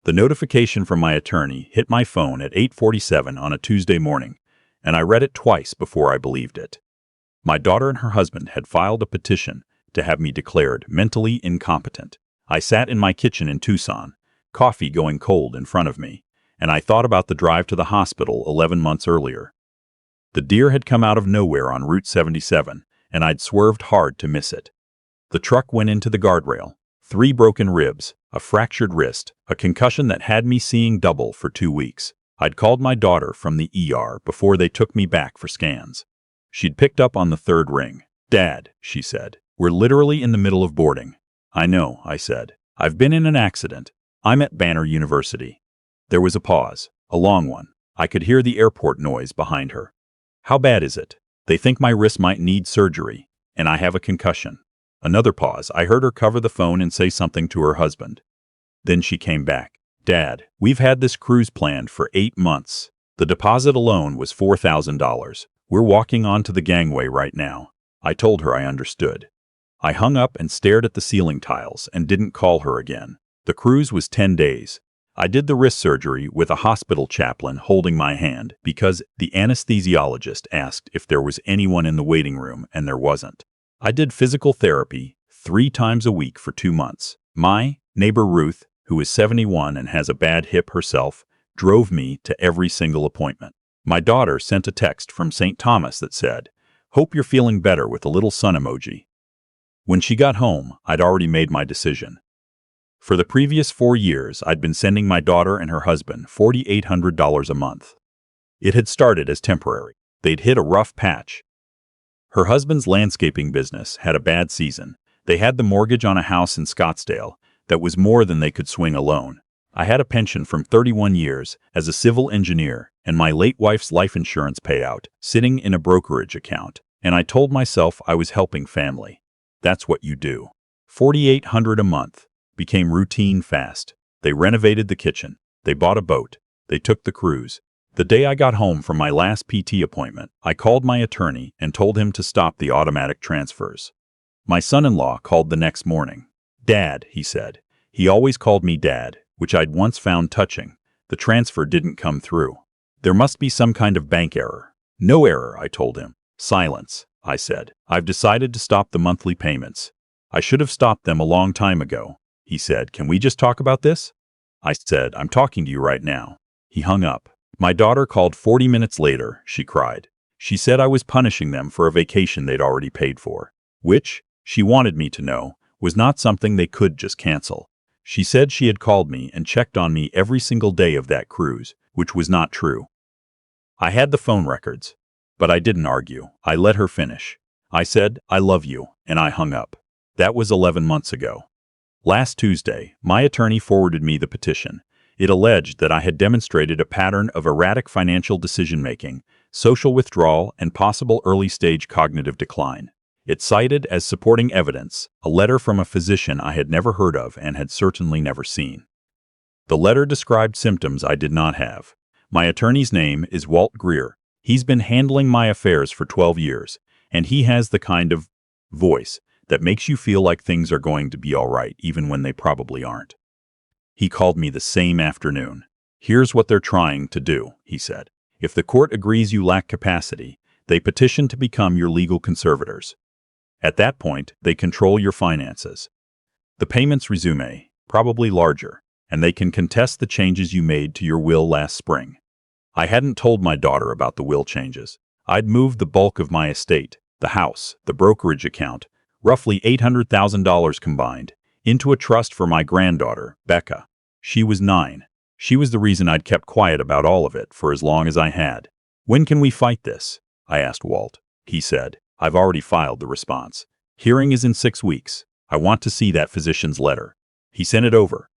The notification from my attorney hit my phone at 8:47 on a Tuesday morning, and I read it twice before I believed it. My daughter and her husband had filed a petition to have me declared mentally incompetent. I sat in my kitchen in Tucson, coffee going cold in front of me, and I thought about the drive to the hospital 11 months earlier. The deer had come out of nowhere on Route 77, and I'd swerved hard to miss it. The truck went into the guardrail. 3 broken ribs, a fractured wrist, a concussion that had me seeing double for 2 weeks. I'd called my daughter from the ER before they took me back for scans. She'd picked up on the 3rd ring. "Dad," she said, "we're literally in the middle of boarding." "I know," I said. "I've been in an accident. I'm at Banner University." There was a pause, a long one. I could hear the airport noise behind her. "How bad is it?" "They think my wrist might need surgery, and I have a concussion." Another pause. I heard her cover the phone and say something to her husband. Then she came back. "Dad, we've had this cruise planned for 8 months. The deposit alone was $4,000. We're walking onto the gangway right now." I told her I understood. I hung up and stared at the ceiling tiles and didn't call her again. The cruise was 10 days. I did the wrist surgery with a hospital chaplain holding my hand because the anesthesiologist asked if there was anyone in the waiting room, and there wasn't. I did physical therapy 3 times a week for 2 months. My neighbor Ruth, who is 71 and has a bad hip herself, drove me to every single appointment. My daughter sent a text from St. Thomas that said, "Hope you're feeling better," with a little sun emoji. When she got home, I'd already made my decision. For the previous 4 years, I'd been sending my daughter and her husband $4,800 a month. It had started as temporary. They'd hit a rough patch. Her husband's landscaping business had a bad season. They had the mortgage on a house in Scottsdale that was more than they could swing alone. I had a pension from 31 years as a civil engineer and my late wife's life insurance payout sitting in a brokerage account, and I told myself I was helping family. That's what you do. $4,800 a month became routine fast. They renovated the kitchen. They bought a boat. They took the cruise. The day I got home from my last PT appointment, I called my attorney and told him to stop the automatic transfers. My son-in-law called the next morning. "Dad," he said. He always called me Dad, which I'd once found touching. The transfer didn't come through. There must be some kind of bank error. "No error," I told him. "Silence," I said. "I've decided to stop the monthly payments." "I should have stopped them a long time ago." He said, "Can we just talk about this?" I said, "I'm talking to you right now." He hung up. My daughter called 40 minutes later. She cried. She said I was punishing them for a vacation they'd already paid for, which, she wanted me to know, was not something they could just cancel. She said she had called me and checked on me every single day of that cruise, which was not true. I had the phone records, but I didn't argue. I let her finish. I said, "I love you," and I hung up. That was 11 months ago. Last Tuesday, my attorney forwarded me the petition. It alleged that I had demonstrated a pattern of erratic financial decision-making, social withdrawal, and possible early-stage cognitive decline. It cited as supporting evidence a letter from a physician I had never heard of and had certainly never seen. The letter described symptoms I did not have. My attorney's name is Walt Greer. He's been handling my affairs for 12 years, and he has the kind of voice that makes you feel like things are going to be all right even when they probably aren't. He called me the same afternoon. "Here's what they're trying to do," he said. "If the court agrees you lack capacity, they petition to become your legal conservators. At that point, they control your finances. The payments resume, probably larger, and they can contest the changes you made to your will last spring." I hadn't told my daughter about the will changes. I'd moved the bulk of my estate, the house, the brokerage account, roughly $800,000 combined, into a trust for my granddaughter, Becca. She was 9. She was the reason I'd kept quiet about all of it for as long as I had. "When can we fight this?" I asked Walt. He said, "I've already filed the response. Hearing is in 6 weeks. I want to see that physician's letter." He sent it over.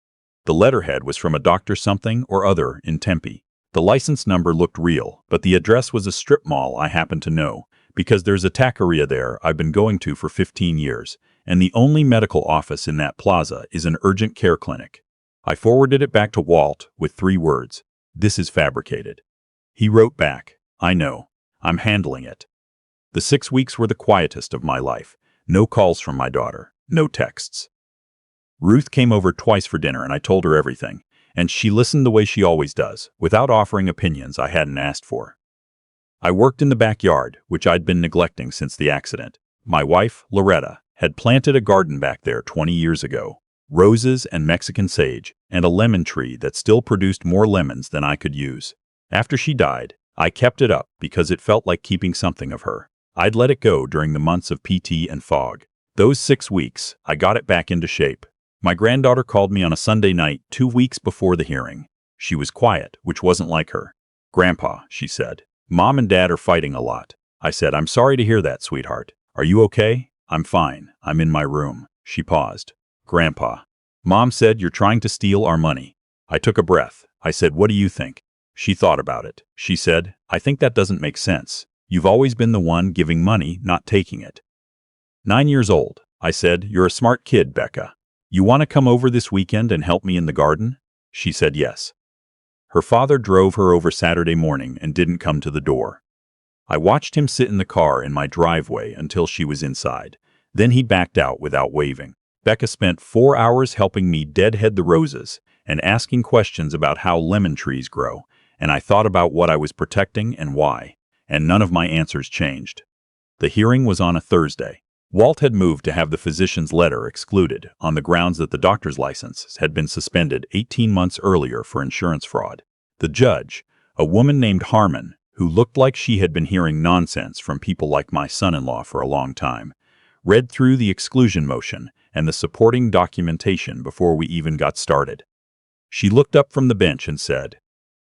The letterhead was from a Dr. something or other in Tempe. The license number looked real, but the address was a strip mall I happen to know, because there's a taqueria there I've been going to for 15 years, and the only medical office in that plaza is an urgent care clinic. I forwarded it back to Walt with 3 words: "This is fabricated." He wrote back, "I know. I'm handling it." The 6 weeks were the quietest of my life. No calls from my daughter. No texts. Ruth came over twice for dinner and I told her everything. and she listened the way she always does, without offering opinions I hadn't asked for. I worked in the backyard, which I'd been neglecting since the accident. My wife, Loretta, had planted a garden back there 20 years ago. Roses and Mexican sage, and a lemon tree that still produced more lemons than I could use. After she died, I kept it up because it felt like keeping something of her. I'd let it go during the months of PT and fog. Those 6 weeks, I got it back into shape. My granddaughter called me on a Sunday night 2 weeks before the hearing. She was quiet, which wasn't like her. "Grandpa," she said, "Mom and Dad are fighting a lot." I said, "I'm sorry to hear that, sweetheart. Are you okay?" "I'm fine. I'm in my room." She paused. "Grandpa, Mom said you're trying to steal our money." I took a breath. I said, "What do you think?" She thought about it. She said, "I think that doesn't make sense. You've always been the one giving money, not taking it." 9 years old. I said, "You're a smart kid, Becca. You want to come over this weekend and help me in the garden?" She said yes. Her father drove her over Saturday morning and didn't come to the door. I watched him sit in the car in my driveway until she was inside. Then he backed out without waving. Becca spent 4 hours helping me deadhead the roses and asking questions about how lemon trees grow, and I thought about what I was protecting and why, and none of my answers changed. The hearing was on a Thursday. Walt had moved to have the physician's letter excluded on the grounds that the doctor's license had been suspended 18 months earlier for insurance fraud. The judge, a woman named Harmon, who looked like she had been hearing nonsense from people like my son-in-law for a long time, read through the exclusion motion and the supporting documentation before we even got started. She looked up from the bench and said,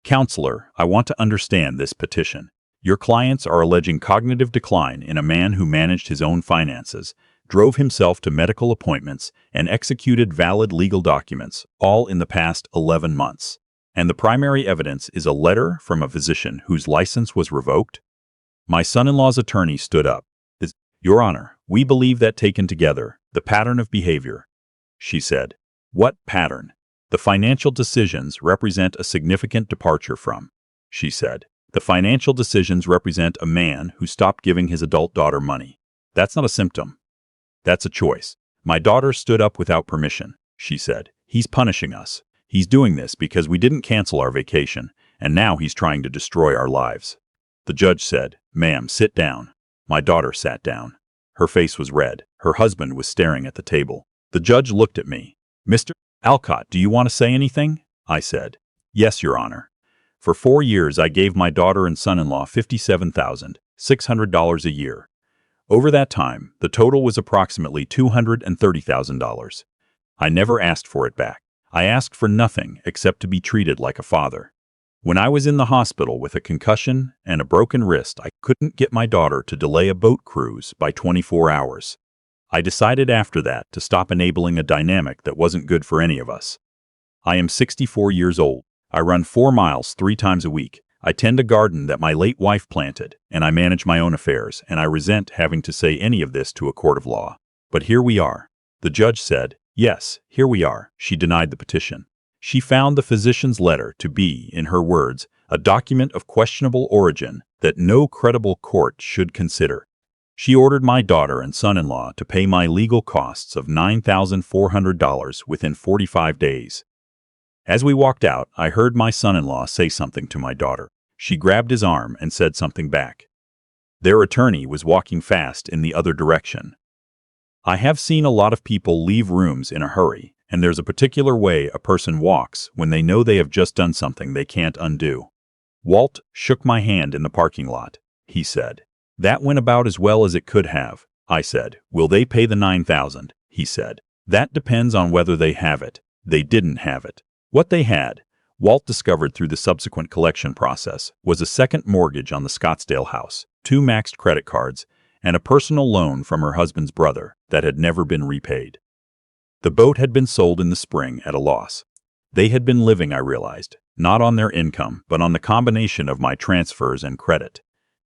"Counselor, I want to understand this petition. Your clients are alleging cognitive decline in a man who managed his own finances, drove himself to medical appointments, and executed valid legal documents, all in the past 11 months. And the primary evidence is a letter from a physician whose license was revoked?" My son-in-law's attorney stood up. "Your Honor, we believe that taken together, the pattern of behavior." She said, "What pattern?" "The financial decisions represent a significant departure from," she said. "The financial decisions represent a man who stopped giving his adult daughter money. That's not a symptom. That's a choice." "My daughter stood up without permission," she said. "He's punishing us. He's doing this because we didn't cancel our vacation, and now he's trying to destroy our lives." The judge said, "Ma'am, sit down." My daughter sat down. Her face was red. Her husband was staring at the table. The judge looked at me. "Mr. Alcott, do you want to say anything?" I said, "Yes, Your Honor. For 4 years, I gave my daughter and son-in-law $57,600 a year. Over that time, the total was approximately $230,000. I never asked for it back. I asked for nothing except to be treated like a father. When I was in the hospital with a concussion and a broken wrist, I couldn't get my daughter to delay a boat cruise by 24 hours. I decided after that to stop enabling a dynamic that wasn't good for any of us. I am 64 years old. I run 4 miles 3 times a week. I tend a garden that my late wife planted, and I manage my own affairs, and I resent having to say any of this to a court of law. But here we are." The judge said, "Yes, here we are." She denied the petition. She found the physician's letter to be, in her words, a document of questionable origin that no credible court should consider. She ordered my daughter and son-in-law to pay my legal costs of $9,400 within 45 days. As we walked out, I heard my son-in-law say something to my daughter. She grabbed his arm and said something back. Their attorney was walking fast in the other direction. I have seen a lot of people leave rooms in a hurry, and there's a particular way a person walks when they know they have just done something they can't undo. Walt shook my hand in the parking lot. He said, "That went about as well as it could have." I said, "Will they pay the $9,000? He said, "That depends on whether they have it." They didn't have it. What they had, Walt discovered through the subsequent collection process, was a second mortgage on the Scottsdale house, 2 maxed credit cards, and a personal loan from her husband's brother that had never been repaid. The boat had been sold in the spring at a loss. They had been living, I realized, not on their income, but on the combination of my transfers and credit.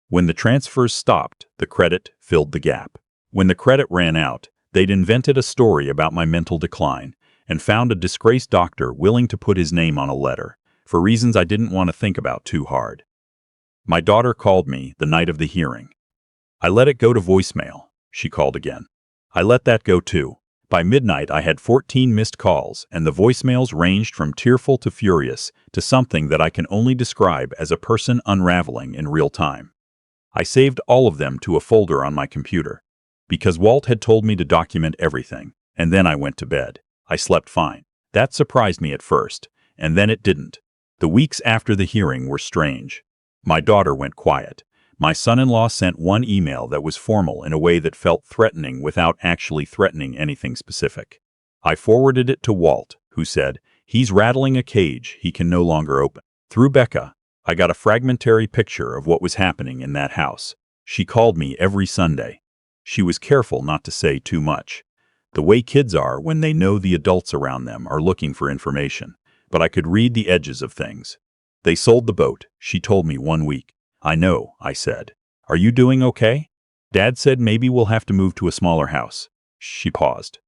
When the transfers stopped, the credit filled the gap. When the credit ran out, they'd invented a story about my mental decline and found a disgraced doctor willing to put his name on a letter, for reasons I didn't want to think about too hard. My daughter called me the night of the hearing. I let it go to voicemail. She called again. I let that go too. By midnight, I had 14 missed calls, and the voicemails ranged from tearful to furious to something that I can only describe as a person unraveling in real time. I saved all of them to a folder on my computer, because Walt had told me to document everything, and then I went to bed. I slept fine. That surprised me at first, and then it didn't. The weeks after the hearing were strange. My daughter went quiet. My son-in-law sent one email that was formal in a way that felt threatening without actually threatening anything specific. I forwarded it to Walt, who said, "He's rattling a cage he can no longer open." Through Becca, I got a fragmentary picture of what was happening in that house. She called me every Sunday. She was careful not to say too much, the way kids are when they know the adults around them are looking for information, but I could read the edges of things. "They sold the boat," she told me one week. "I know," I said. "Are you doing okay?" "Dad said maybe we'll have to move to a smaller house." She paused.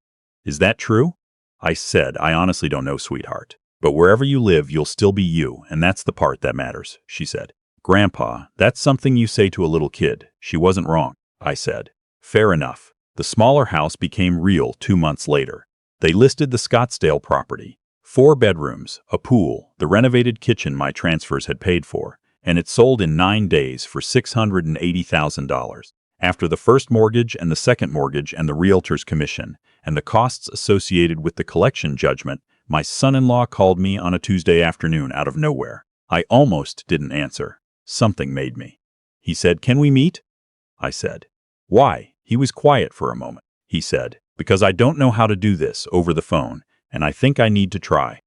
"Is that true?" I said, "I honestly don't know, sweetheart. But wherever you live, you'll still be you, and that's the part that matters," she said. "Grandpa, that's something you say to a little kid." She wasn't wrong, I said. Fair enough. The smaller house became real 2 months later. They listed the Scottsdale property. 4 bedrooms, a pool, the renovated kitchen my transfers had paid for, and it sold in 9 days for $680,000. After the first mortgage and the second mortgage and the realtor's commission, and the costs associated with the collection judgment, my son-in-law called me on a Tuesday afternoon out of nowhere. I almost didn't answer. Something made me. He said, "Can we meet?" I said, "Why?" He was quiet for a moment. He said, "Because I don't know how to do this over the phone, and I think I need to try."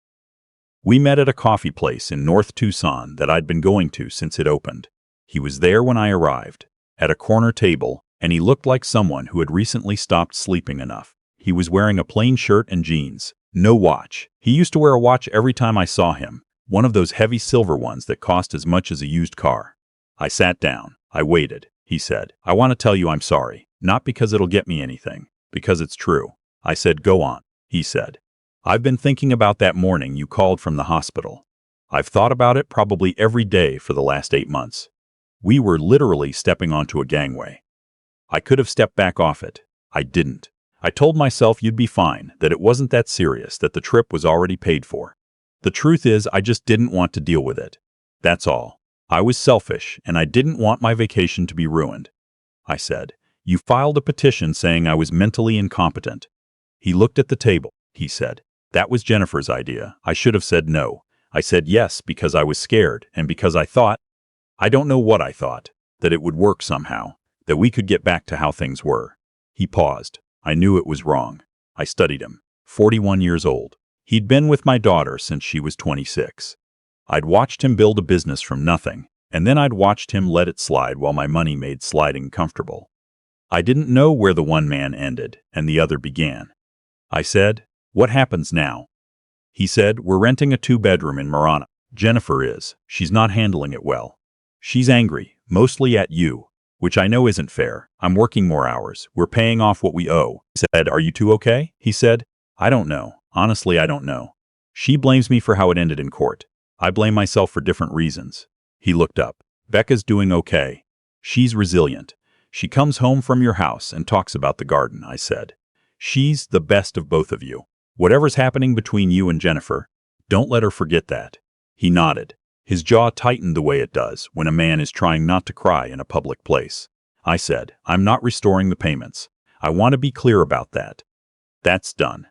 We met at a coffee place in North Tucson that I'd been going to since it opened. He was there when I arrived, at a corner table, and he looked like someone who had recently stopped sleeping enough. He was wearing a plain shirt and jeans. No watch. He used to wear a watch every time I saw him, one of those heavy silver ones that cost as much as a used car. I sat down. I waited. He said, "I want to tell you I'm sorry, not because it'll get me anything, because it's true." I said, "Go on." He said, "I've been thinking about that morning you called from the hospital. I've thought about it probably every day for the last 8 months. We were literally stepping onto a gangway. I could have stepped back off it. I didn't. I told myself you'd be fine, that it wasn't that serious, that the trip was already paid for. The truth is, I just didn't want to deal with it. That's all. I was selfish, and I didn't want my vacation to be ruined." I said, "You filed a petition saying I was mentally incompetent." He looked at the table. He said, "That was Jennifer's idea. I should have said no." I said yes because I was scared, and because I thought, I don't know what I thought, that it would work somehow, that we could get back to how things were. He paused. I knew it was wrong. I studied him. 41 years old. He'd been with my daughter since she was 26. I'd watched him build a business from nothing, and then I'd watched him let it slide while my money made sliding comfortable. I didn't know where the one man ended and the other began. I said, "What happens now?" He said, "We're renting a 2-bedroom in Marana. Jennifer is. She's not handling it well. She's angry, mostly at you, which I know isn't fair. I'm working more hours. We're paying off what we owe." I said, "Are you two okay?" He said, "I don't know. Honestly, I don't know. She blames me for how it ended in court. I blame myself for different reasons." He looked up. "Becca's doing okay. She's resilient. She comes home from your house and talks about the garden," I said. "She's the best of both of you. Whatever's happening between you and Jennifer, don't let her forget that." He nodded. His jaw tightened the way it does when a man is trying not to cry in a public place. I said, "I'm not restoring the payments. I want to be clear about that. That's done.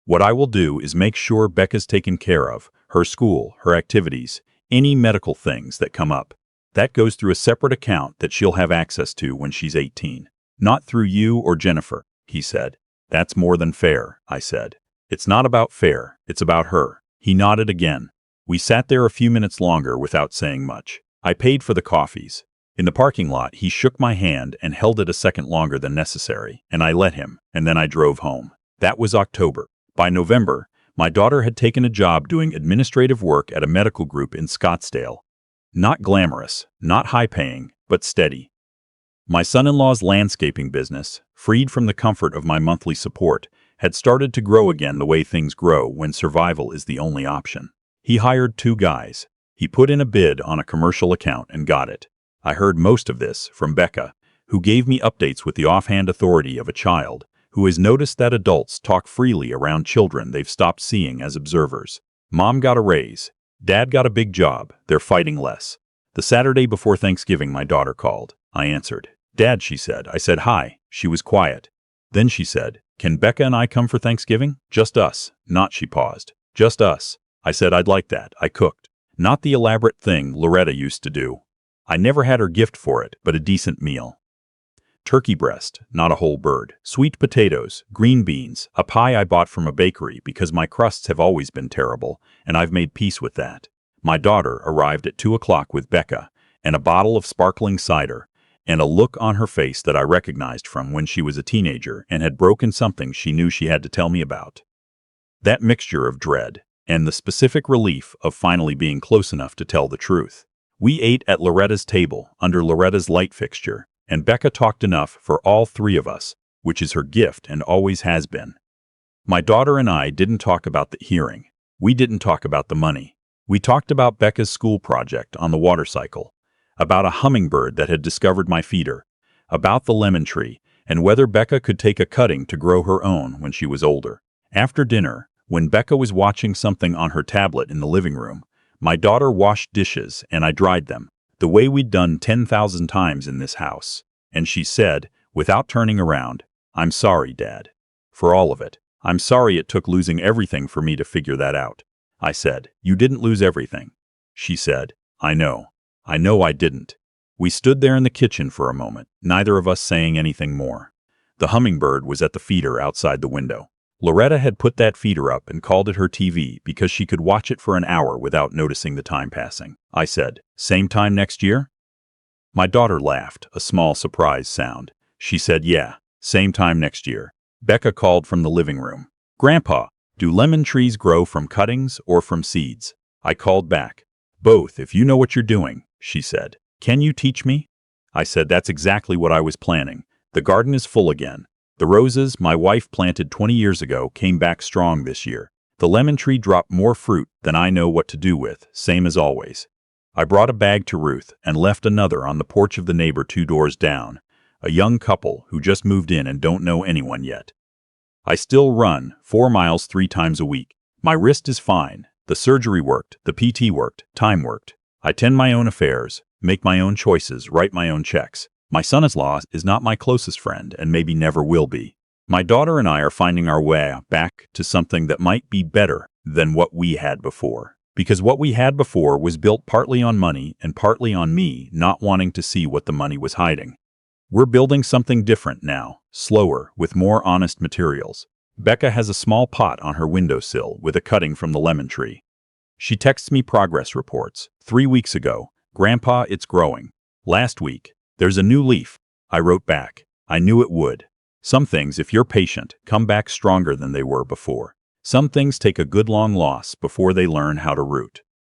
What I will do is make sure Becca's taken care of, her school, her activities, any medical things that come up. That goes through a separate account that she'll have access to when she's 18. Not through you or Jennifer," he said. "That's more than fair," I said. "It's not about fair, it's about her." He nodded again. We sat there a few minutes longer without saying much. I paid for the coffees. In the parking lot, he shook my hand and held it a second longer than necessary, and I let him, and then I drove home. That was October. By November, my daughter had taken a job doing administrative work at a medical group in Scottsdale. Not glamorous, not high-paying, but steady. My son-in-law's landscaping business, freed from the comfort of my monthly support, had started to grow again the way things grow when survival is the only option. He hired 2 guys. He put in a bid on a commercial account and got it. I heard most of this from Becca, who gave me updates with the offhand authority of a child who who has noticed that adults talk freely around children they've stopped seeing as observers. Mom got a raise. Dad got a big job. They're fighting less. The Saturday before Thanksgiving, my daughter called. I answered. Dad, she said. I said hi. She was quiet. Then she said, can Becca and I come for Thanksgiving? Just us. Not, she paused. Just us. I said I'd like that. I cooked. Not the elaborate thing Loretta used to do. I never had her gift for it, but a decent meal. Turkey breast, not a whole bird. Sweet potatoes, green beans, a pie I bought from a bakery because my crusts have always been terrible, and I've made peace with that. My daughter arrived at 2 o'clock with Becca, and a bottle of sparkling cider, and a look on her face that I recognized from when she was a teenager and had broken something she knew she had to tell me about. That mixture of dread and the specific relief of finally being close enough to tell the truth. We ate at Loretta's table under Loretta's light fixture, and Becca talked enough for all three of us, which is her gift and always has been. My daughter and I didn't talk about the hearing. We didn't talk about the money. We talked about Becca's school project on the water cycle, about a hummingbird that had discovered my feeder, about the lemon tree, and whether Becca could take a cutting to grow her own when she was older. After dinner, when Becca was watching something on her tablet in the living room, my daughter washed dishes and I dried them, the way we'd done 10,000 times in this house. And she said, without turning around, I'm sorry, Dad. For all of it. I'm sorry it took losing everything for me to figure that out. I said, you didn't lose everything. She said, I know. I know I didn't. We stood there in the kitchen for a moment, neither of us saying anything more. The hummingbird was at the feeder outside the window. Loretta had put that feeder up and called it her TV because she could watch it for an hour without noticing the time passing. I said, same time next year? My daughter laughed, a small surprise sound. She said, yeah, same time next year. Becca called from the living room. Grandpa, do lemon trees grow from cuttings or from seeds? I called back. Both, if you know what you're doing, she said. Can you teach me? I said, that's exactly what I was planning. The garden is full again. The roses my wife planted 20 years ago came back strong this year. The lemon tree dropped more fruit than I know what to do with, same as always. I brought a bag to Ruth and left another on the porch of the neighbor 2 doors down, a young couple who just moved in and don't know anyone yet. I still run 4 miles 3 times a week. My wrist is fine. The surgery worked, the PT worked, time worked. I tend my own affairs, make my own choices, write my own checks. My son-in-law is not my closest friend and maybe never will be. My daughter and I are finding our way back to something that might be better than what we had before. Because what we had before was built partly on money and partly on me not wanting to see what the money was hiding. We're building something different now, slower, with more honest materials. Becca has a small pot on her windowsill with a cutting from the lemon tree. She texts me progress reports. 3 weeks ago, Grandpa, it's growing. Last week, there's a new leaf. I wrote back. I knew it would. Some things, if you're patient, come back stronger than they were before. Some things take a good long loss before they learn how to root.